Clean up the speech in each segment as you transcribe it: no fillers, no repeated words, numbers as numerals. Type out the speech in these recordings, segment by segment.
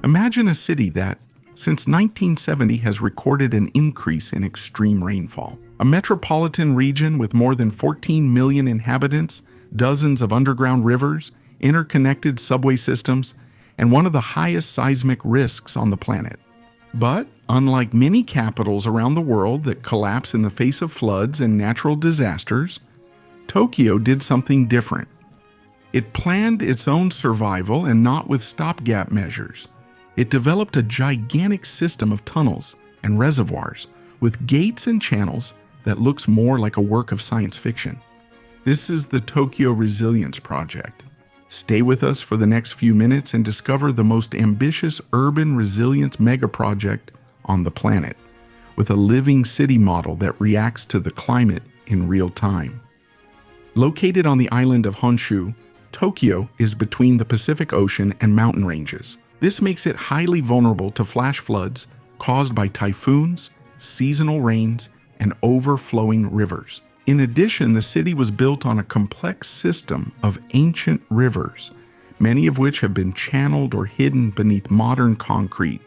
Imagine a city that, since 1970, has recorded an increase in extreme rainfall. A metropolitan region with more than 14 million inhabitants, dozens of underground rivers, interconnected subway systems, and one of the highest seismic risks on the planet. But, unlike many capitals around the world that collapse in the face of floods and natural disasters, Tokyo did something different. It planned its own survival and not with stopgap measures. It developed a gigantic system of tunnels and reservoirs with gates and channels that looks more like a work of science fiction. This is the Tokyo Resilience Project. Stay with us for the next few minutes and discover the most ambitious urban resilience megaproject on the planet, with a living city model that reacts to the climate in real time. Located on the island of Honshu, Tokyo is between the Pacific Ocean and mountain ranges. This makes it highly vulnerable to flash floods caused by typhoons, seasonal rains, and overflowing rivers. In addition, the city was built on a complex system of ancient rivers, many of which have been channeled or hidden beneath modern concrete,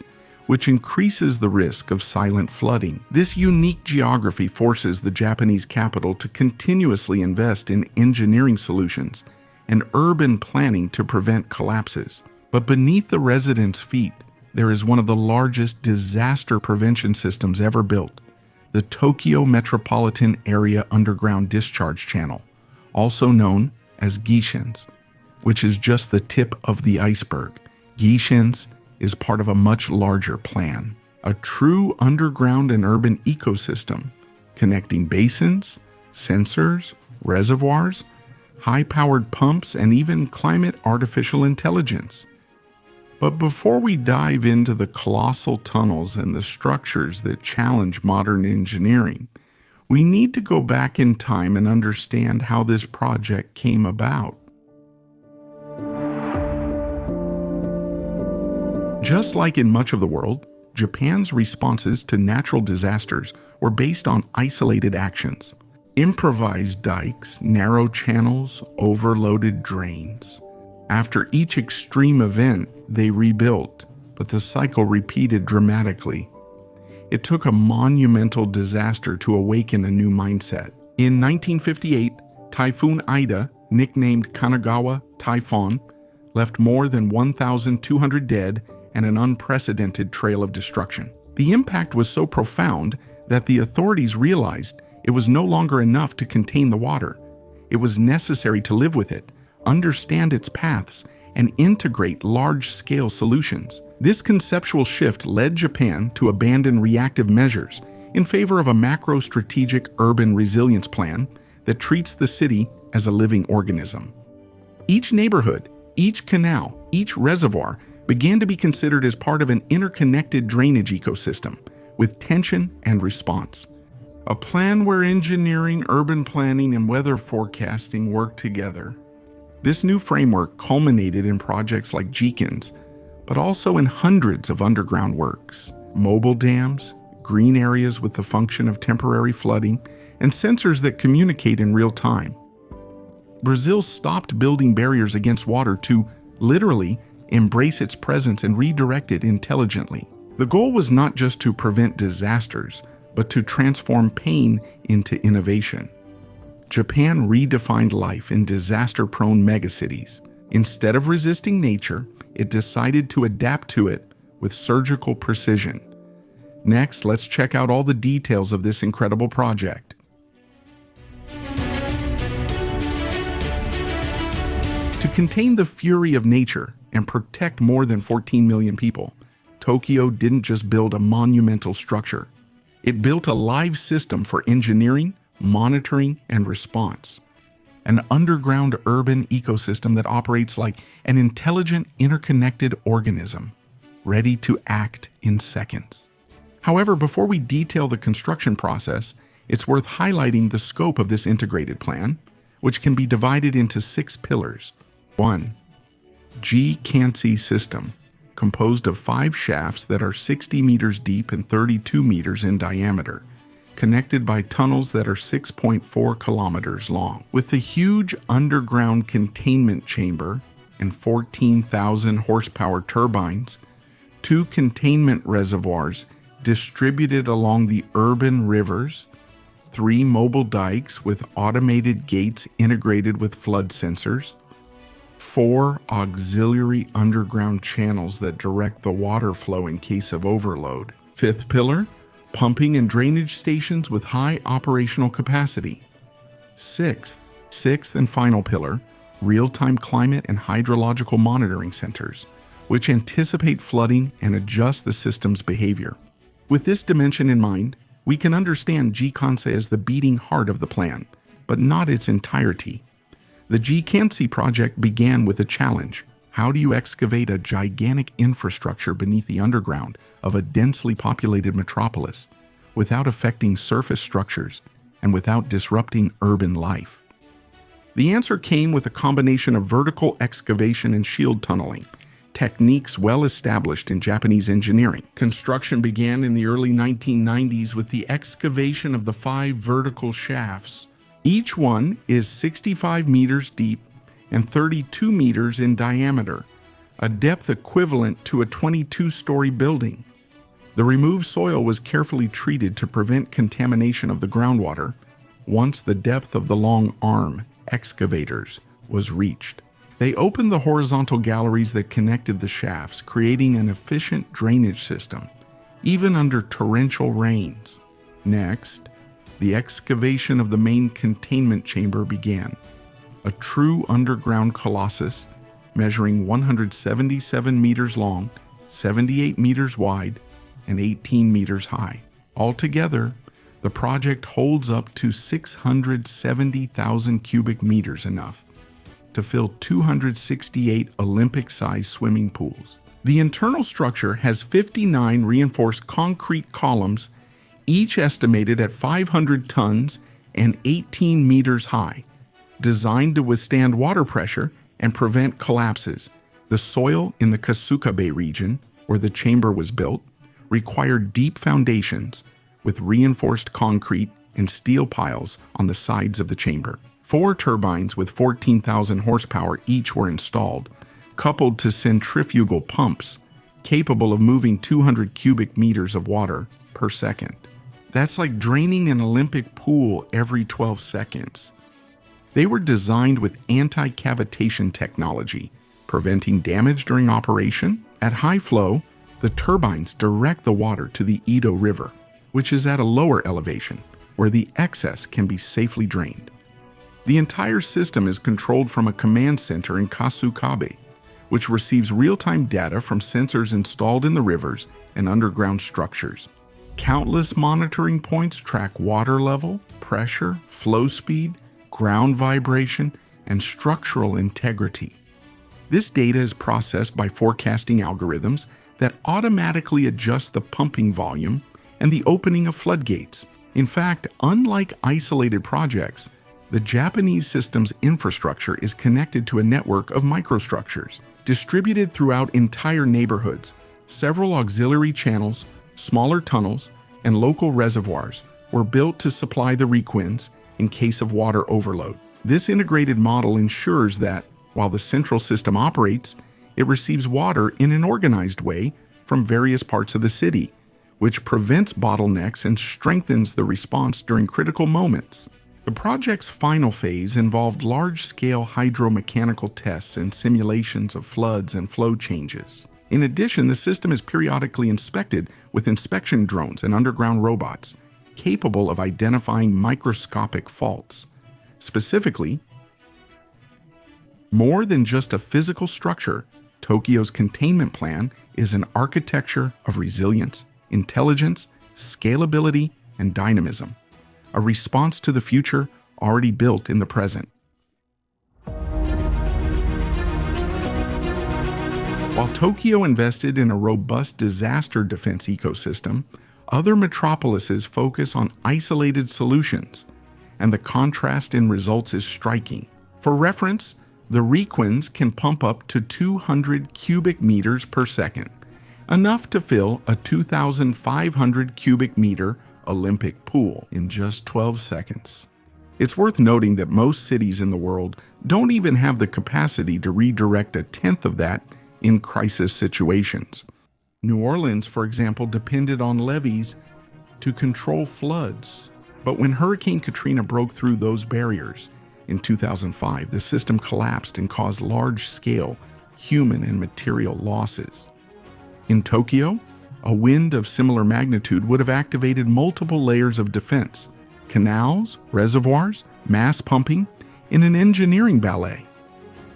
which increases the risk of silent flooding. This unique geography forces the Japanese capital to continuously invest in engineering solutions and urban planning to prevent collapses. But beneath the residents' feet, there is one of the largest disaster prevention systems ever built, the Tokyo Metropolitan Area Underground Discharge Channel, also known as Gishins, which is just the tip of the iceberg. Gishins is part of a much larger plan, a true underground and urban ecosystem connecting basins, sensors, reservoirs, high-powered pumps, and even climate artificial intelligence. But before we dive into the colossal tunnels and the structures that challenge modern engineering, we need to go back in time and understand how this project came about. Just like in much of the world, Japan's responses to natural disasters were based on isolated actions. Improvised dikes, narrow channels, overloaded drains. After each extreme event, they rebuilt, but the cycle repeated dramatically. It took a monumental disaster to awaken a new mindset. In 1958, Typhoon Ida, nicknamed Kanagawa Typhoon, left more than 1,200 dead and an unprecedented trail of destruction. The impact was so profound that the authorities realized it was no longer enough to contain the water. It was necessary to live with it, understand its paths, and integrate large-scale solutions. This conceptual shift led Japan to abandon reactive measures in favor of a macro-strategic urban resilience plan that treats the city as a living organism. Each neighborhood, each canal, each reservoir began to be considered as part of an interconnected drainage ecosystem with tension and response. A plan where engineering, urban planning, and weather forecasting work together. This new framework culminated in projects like Gikins, but also in hundreds of underground works, mobile dams, green areas with the function of temporary flooding, and sensors that communicate in real time. Brazil stopped building barriers against water to, literally, embrace its presence and redirect it intelligently. The goal was not just to prevent disasters, but to transform pain into innovation. Japan redefined life in disaster-prone megacities. Instead of resisting nature, it decided to adapt to it with surgical precision. Next, let's check out all the details of this incredible project. To contain the fury of nature and protect more than 14 million people, Tokyo didn't just build a monumental structure. It built a live system for engineering, monitoring, and response. An underground urban ecosystem that operates like an intelligent, interconnected organism, ready to act in seconds. However, before we detail the construction process, it's worth highlighting the scope of this integrated plan, which can be divided into 6 pillars. 1. G-Kansi system, composed of 5 shafts that are 60 meters deep and 32 meters in diameter, connected by tunnels that are 6.4 kilometers long. With the huge underground containment chamber and 14,000 horsepower turbines, 2 containment reservoirs distributed along the urban rivers, 3 mobile dikes with automated gates integrated with flood sensors, 4 auxiliary underground channels that direct the water flow in case of overload. 5th pillar, pumping and drainage stations with high operational capacity. 6th and final pillar, real-time climate and hydrological monitoring centers, which anticipate flooding and adjust the system's behavior. With this dimension in mind, we can understand Gkanse as the beating heart of the plan, but not its entirety. The Gkanse project began with a challenge. How do you excavate a gigantic infrastructure beneath the underground of a densely populated metropolis without affecting surface structures and without disrupting urban life? The answer came with a combination of vertical excavation and shield tunneling, techniques well established in Japanese engineering. Construction began in the early 1990s with the excavation of the 5 vertical shafts. Each one is 65 meters deep and 32 meters in diameter, a depth equivalent to a 22-story building. The removed soil was carefully treated to prevent contamination of the groundwater once the depth of the long arm excavators was reached. They opened the horizontal galleries that connected the shafts, creating an efficient drainage system, even under torrential rains. Next, the excavation of the main containment chamber began, a true underground colossus measuring 177 meters long, 78 meters wide, and 18 meters high. Altogether, the project holds up to 670,000 cubic meters, enough to fill 268 Olympic-sized swimming pools. The internal structure has 59 reinforced concrete columns, each estimated at 500 tons and 18 meters high, designed to withstand water pressure and prevent collapses. The soil in the Kasukabe region, where the chamber was built, required deep foundations with reinforced concrete and steel piles on the sides of the chamber. 4 turbines with 14,000 horsepower each were installed, coupled to centrifugal pumps capable of moving 200 cubic meters of water per second. That's like draining an Olympic pool every 12 seconds. They were designed with anti-cavitation technology, preventing damage during operation. At high flow, the turbines direct the water to the Edo River, which is at a lower elevation, where the excess can be safely drained. The entire system is controlled from a command center in Kasukabe, which receives real-time data from sensors installed in the rivers and underground structures. Countless monitoring points track water level, pressure, flow speed, ground vibration, and structural integrity. This data is processed by forecasting algorithms that automatically adjust the pumping volume and the opening of floodgates. In fact, unlike isolated projects, the Japanese system's infrastructure is connected to a network of microstructures, distributed throughout entire neighborhoods. Several auxiliary channels, smaller tunnels, and local reservoirs were built to supply the requins in case of water overload. This integrated model ensures that, while the central system operates, it receives water in an organized way from various parts of the city, which prevents bottlenecks and strengthens the response during critical moments. The project's final phase involved large-scale hydromechanical tests and simulations of floods and flow changes. In addition, the system is periodically inspected with inspection drones and underground robots, capable of identifying microscopic faults. Specifically, more than just a physical structure, Tokyo's containment plan is an architecture of resilience, intelligence, scalability, and dynamism, a response to the future already built in the present. While Tokyo invested in a robust disaster defense ecosystem, other metropolises focus on isolated solutions, and the contrast in results is striking. For reference, the requins can pump up to 200 cubic meters per second, enough to fill a 2,500 cubic meter Olympic pool in just 12 seconds. It's worth noting that most cities in the world don't even have the capacity to redirect a tenth of that in crisis situations. New Orleans, for example, depended on levees to control floods. But when Hurricane Katrina broke through those barriers in 2005, the system collapsed and caused large-scale human and material losses. In Tokyo, a wind of similar magnitude would have activated multiple layers of defense, canals, reservoirs, mass pumping, in an engineering ballet.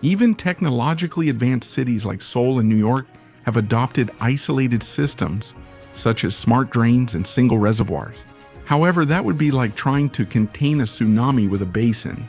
Even technologically advanced cities like Seoul and New York have adopted isolated systems, such as smart drains and single reservoirs. However, that would be like trying to contain a tsunami with a basin.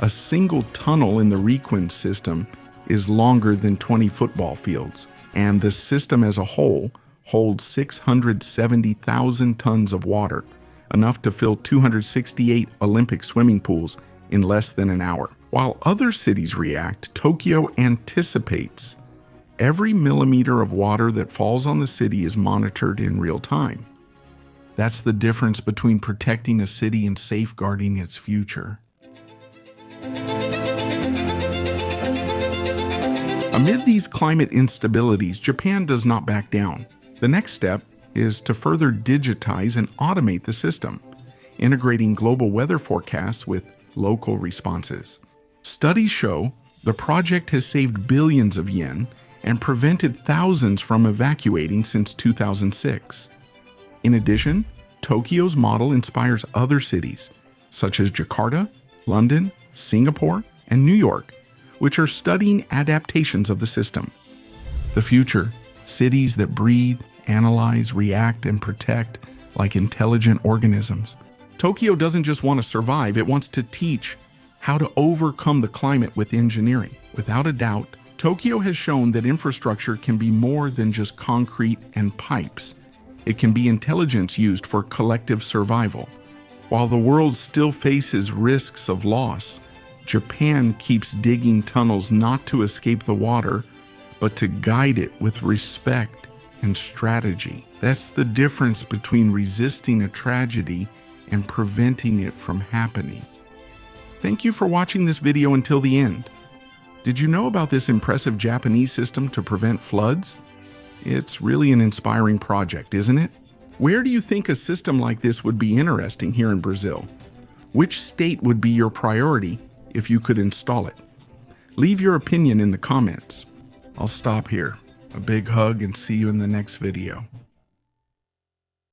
A single tunnel in the Reactive system is longer than 20 football fields, and the system as a whole holds 670,000 tons of water, enough to fill 268 Olympic swimming pools in less than an hour. While other cities react, Tokyo anticipates. Every millimeter of water that falls on the city is monitored in real time. That's the difference between protecting a city and safeguarding its future. Amid these climate instabilities, Japan does not back down. The next step is to further digitize and automate the system, integrating global weather forecasts with local responses. Studies show the project has saved billions of yen and prevented thousands from evacuating since 2006. In addition, Tokyo's model inspires other cities, such as Jakarta, London, Singapore, and New York, which are studying adaptations of the system. The future, cities that breathe, analyze, react, and protect like intelligent organisms. Tokyo doesn't just want to survive, it wants to teach how to overcome the climate with engineering. Without a doubt, Tokyo has shown that infrastructure can be more than just concrete and pipes. It can be intelligence used for collective survival. While the world still faces risks of loss, Japan keeps digging tunnels not to escape the water, but to guide it with respect and strategy. That's the difference between resisting a tragedy and preventing it from happening. Thank you for watching this video until the end. Did you know about this impressive Japanese system to prevent floods? It's really an inspiring project, isn't it? Where do you think a system like this would be interesting here in Brazil? Which state would be your priority if you could install it? Leave your opinion in the comments. I'll stop here. A big hug and see you in the next video.